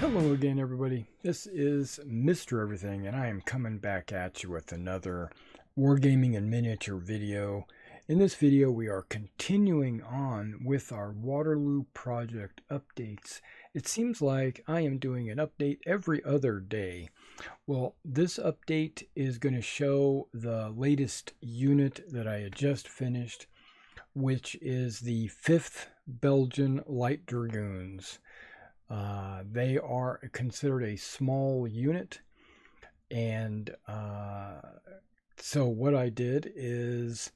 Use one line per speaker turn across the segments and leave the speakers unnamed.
Hello again, everybody. This is Mr. Everything, and I am coming back at you with another Wargaming and miniature video. In this video, we are continuing on with our Waterloo project updates. It seems like I am doing an update every other day. Well, this update is going to show the latest unit that I had just finished, which is the 5th Belgian Light Dragoons. They are considered a small unit, and so what I did is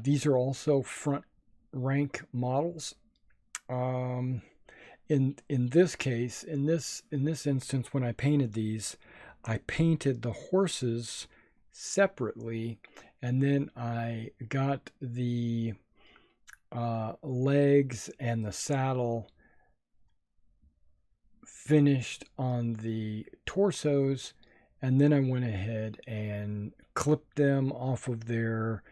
these are also front rank models. In this case, in this instance, when I painted these, I painted the horses separately, and then I got the legs and the saddle finished on the torsos, and then I went ahead and clipped them off of their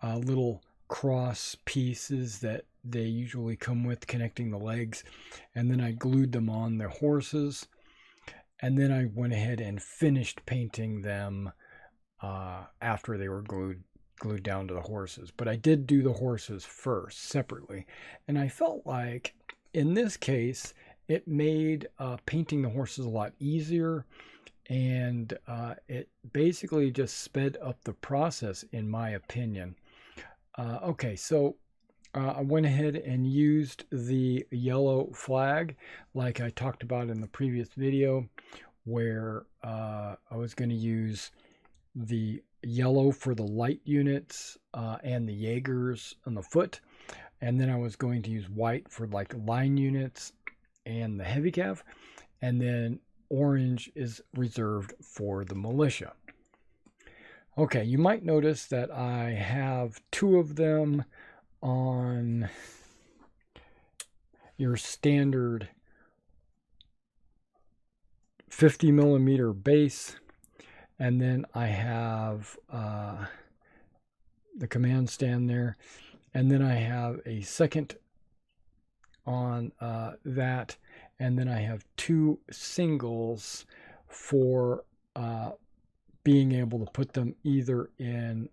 little cross pieces that they usually come with connecting the legs, and then I glued them on the horses, and then I went ahead and finished painting them after they were glued down to the horses. But I did do the horses first separately, and I felt like in this case it made painting the horses a lot easier, and it basically just sped up the process, in my opinion. Okay, so I went ahead and used the yellow flag like I talked about in the previous video, where I was going to use the yellow for the light units and the Jaegers on the foot, and then I was going to use white for like line units and the heavy cav, and then orange is reserved for the militia. Okay, you might notice that I have two of them on your standard 50 millimeter base, and then I have the command stand there, and then I have a second on that, and then I have two singles for being able to put them either in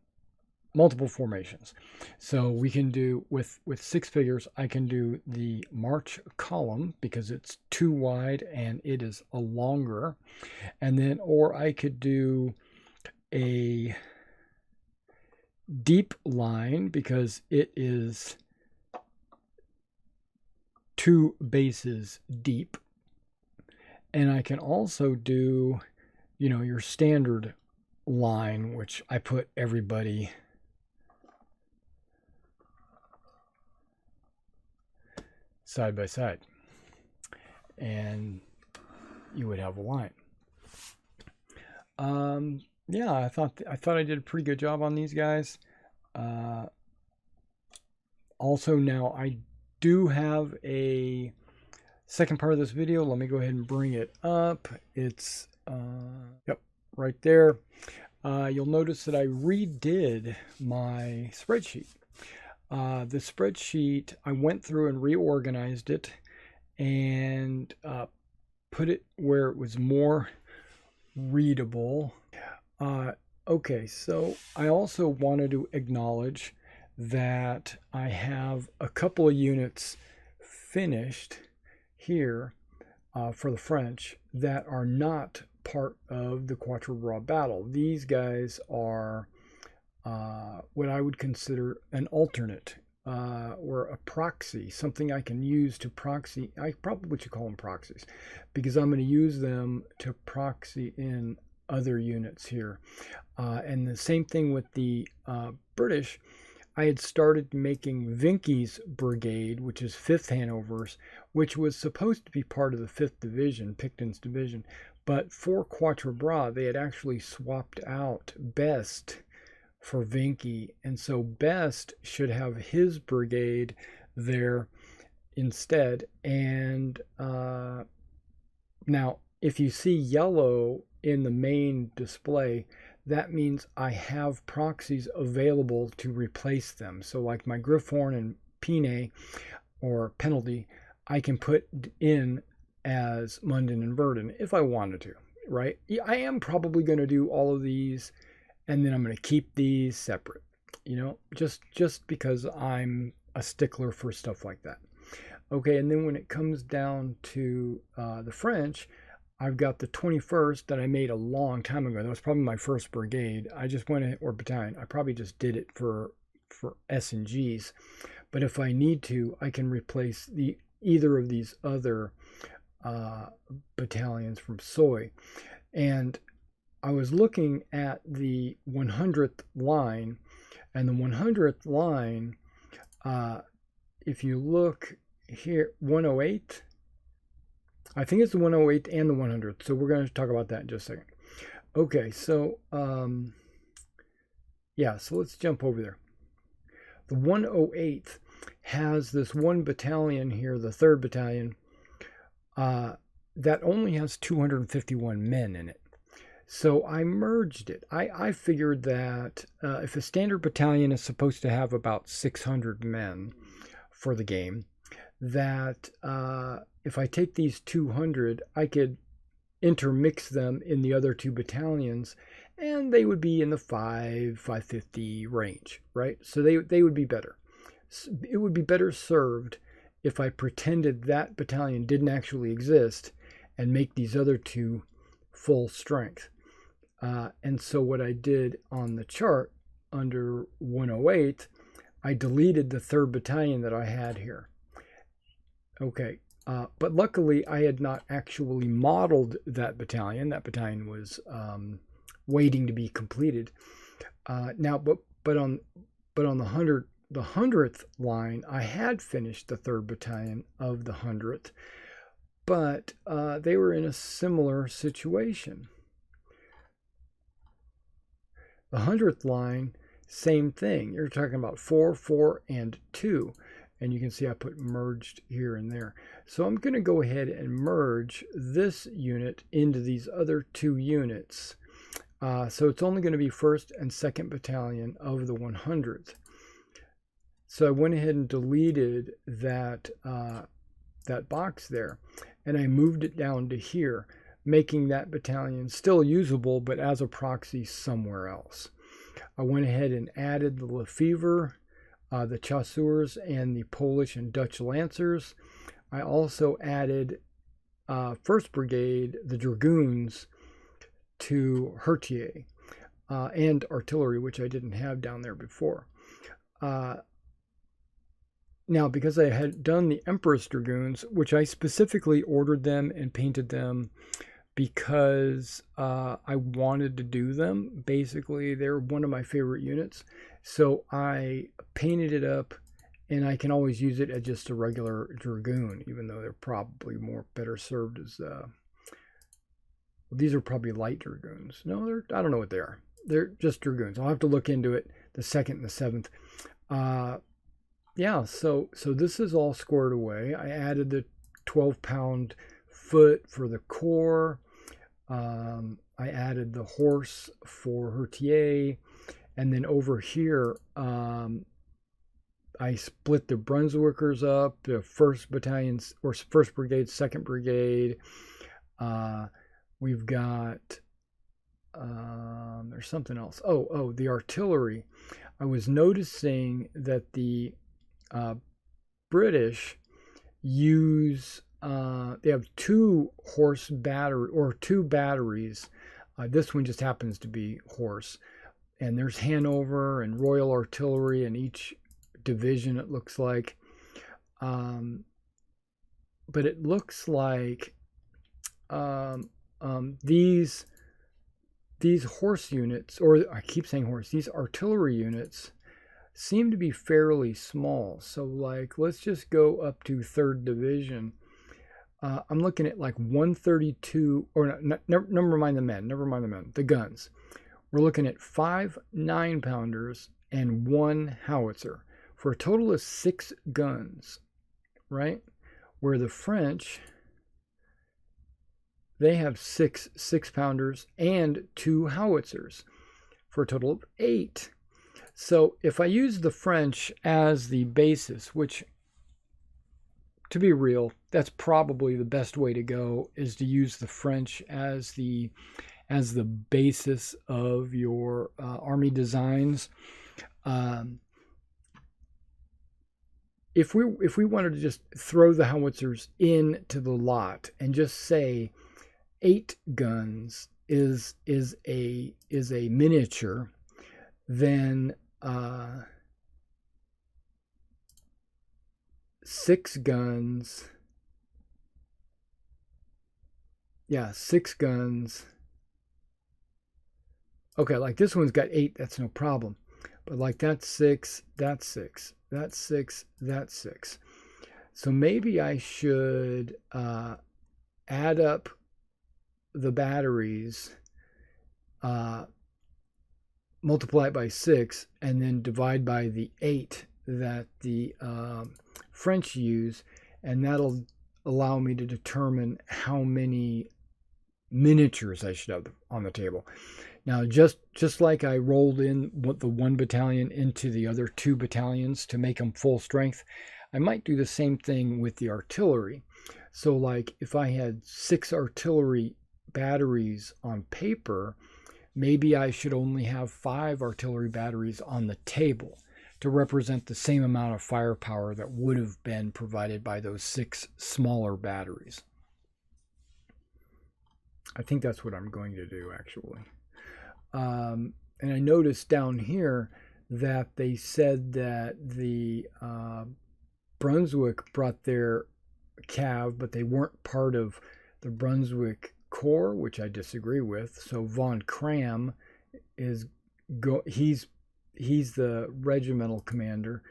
multiple formations. So we can do with six figures, I can do the march column because it's too wide and it is a longer, and then or I could do a deep line because it is two bases deep, and I can also do, you know, your standard line, which I put everybody side by side, and you would have a line. Yeah, I thought I did a pretty good job on these guys. Also, now I do have a second part of this video. Let me go ahead and bring it up. It's yep, right there. You'll notice that I redid my spreadsheet. The spreadsheet, I went through and reorganized it and put it where it was more readable. Okay, so I also wanted to acknowledge that I have a couple of units finished here for the French that are not part of the Quatre Bras battle. These guys are what I would consider an alternate or a proxy, something I can use to proxy. I probably should call them proxies because I'm going to use them to proxy in other units here. And the same thing with the British. I had started making Vinky's brigade, which is 5th Hanover's, which was supposed to be part of the 5th Division, Picton's division. But for Quatre Bras, they had actually swapped out Best for Vinky. And so Best should have his brigade there instead. And now, if you see yellow in the main display, that means I have proxies available to replace them. So like my Griffhorn and Pine or Penalty, I can put in as Munden and Verdun if I wanted to, right? I am probably going to do all of these, and then I'm going to keep these separate, you know, just because I'm a stickler for stuff like that. Okay, and then when it comes down to the French, I've got the 21st that I made a long time ago. That was probably my first brigade. I just went, or battalion. I probably just did it for S and Gs. But if I need to, I can replace either of these other battalions from Soy. And I was looking at the 100th line, and the 100th line, if you look here, 108. I think it's the 108 and the 100th. So we're going to talk about that in just a second. Okay, so yeah, so let's jump over there. The 108th has this one battalion here, the 3rd Battalion, that only has 251 men in it. So I merged it. I figured that if a standard battalion is supposed to have about 600 men for the game, that if I take these 200, I could intermix them in the other 2 battalions, and they would be in the 550 range, right? So they would be better. It would be better served if I pretended that battalion didn't actually exist and make these other 2 full strength. And so what I did on the chart under 108, I deleted the 3rd Battalion that I had here. Okay, but luckily I had not actually modeled that battalion. That battalion was waiting to be completed. Now, but on the 100th line, I had finished the 3rd Battalion of the 100th, but they were in a similar situation. The 100th line, same thing. You're talking about 4, 4, and 2. And you can see I put merged here and there. So I'm going to go ahead and merge this unit into these other 2 units. So it's only going to be 1st and 2nd Battalion of the 100th. So I went ahead and deleted that, that box there. And I moved it down to here, making that battalion still usable, but as a proxy somewhere else. I went ahead and added the Lefevre, the Chasseurs, and the Polish and Dutch Lancers. I also added 1st Brigade, the Dragoons, to Hertier, and artillery, which I didn't have down there before. Now, because I had done the Empress Dragoons, which I specifically ordered them and painted them because I wanted to do them. Basically, they're one of my favorite units. So I painted it up, and I can always use it as just a regular Dragoon, even though they're probably better served as... these are probably light Dragoons. No, I don't know what they are. They're just Dragoons. I'll have to look into it, the 2nd and the 7th. Yeah, so this is all squared away. I added the 12-pound foot for the core. I added the horse for Hertier. And then over here, I split the Brunswickers up, the 1st Battalions, or 1st Brigade, 2nd Brigade. We've got, there's something else. Oh, the artillery. I was noticing that the British use, they have 2 horse battery, or 2 batteries. This one just happens to be horse. And there's Hanover and Royal Artillery in each division, it looks like. But it looks like these horse units, or I keep saying horse, these artillery units seem to be fairly small. So like, let's just go up to 3rd Division. I'm looking at like 132, or never mind the men, the guns. We're looking at 5 9-pounders and 1 howitzer for a total of 6 guns, right? Where the French, they have 6 6-pounders and 2 howitzers for a total of 8. So if I use the French as the basis, which to be real, that's probably the best way to go, is to use the French as the basis of your army designs. If we wanted to just throw the howitzers into the lot and just say 8 guns is a miniature, then 6 guns. Yeah, 6 guns. Okay, like this one's got 8, that's no problem. But like that's 6, that's 6, that's 6, that's 6. So maybe I should add up the batteries, multiply it by 6, and then divide by the 8 that the French use, and that'll allow me to determine how many miniatures I should have on the table. Now, just like I rolled in the 1 battalion into the other 2 battalions to make them full strength, I might do the same thing with the artillery. So like if I had 6 artillery batteries on paper, maybe I should only have 5 artillery batteries on the table to represent the same amount of firepower that would have been provided by those 6 smaller batteries. I think that's what I'm going to do, actually. And I noticed down here that they said that the Brunswick brought their cav, but they weren't part of the Brunswick Corps, which I disagree with. So von Kram is he's the regimental commander,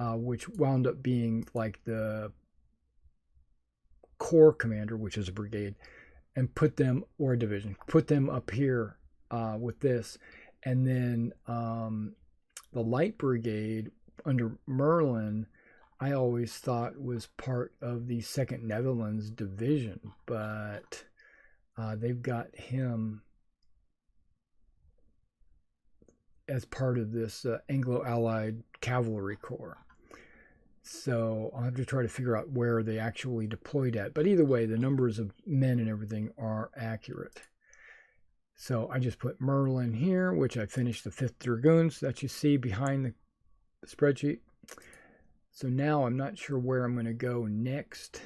which wound up being like the corps commander, which is a brigade, and put them, or a division, put them up here with this. And then the light brigade under Merlin, I always thought was part of the 2nd Netherlands division, but they've got him as part of this Anglo-Allied Cavalry Corps. So I'll have to try to figure out where they actually deployed at. But either way, the numbers of men and everything are accurate. So I just put Merlin here, which I finished the 5th Dragoons that you see behind the spreadsheet. So now I'm not sure where I'm going to go next.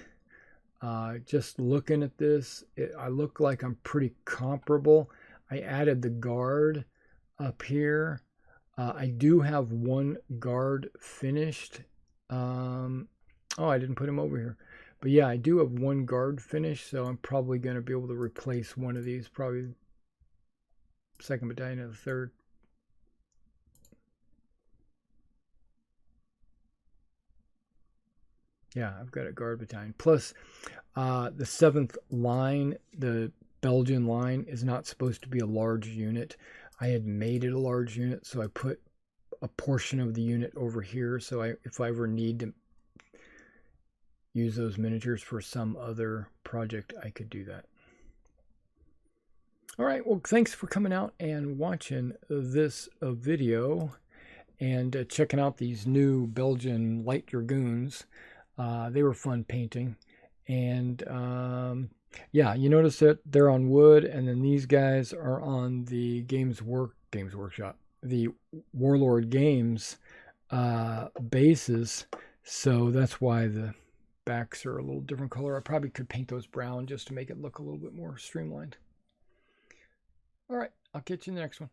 Just looking at this, I look like I'm pretty comparable. I added the guard up here. I do have 1 guard finished. Oh, I didn't put him over here. But yeah, I do have 1 guard finished, so I'm probably going to be able to replace one of these, probably 2nd Battalion or the 3rd. Yeah, I've got a guard battalion. Plus, the 7th line, the Belgian line, is not supposed to be a large unit. I had made it a large unit, so I put a portion of the unit over here. So if I ever need to use those miniatures for some other project, I could do that. All right, well, thanks for coming out and watching this video and checking out these new Belgian light Dragoons. They were fun painting. And yeah, you notice that they're on wood, and then these guys are on the Games Workshop, the Warlord Games bases. So that's why the backs are a little different color. I probably could paint those brown just to make it look a little bit more streamlined. All right, I'll catch you in the next one.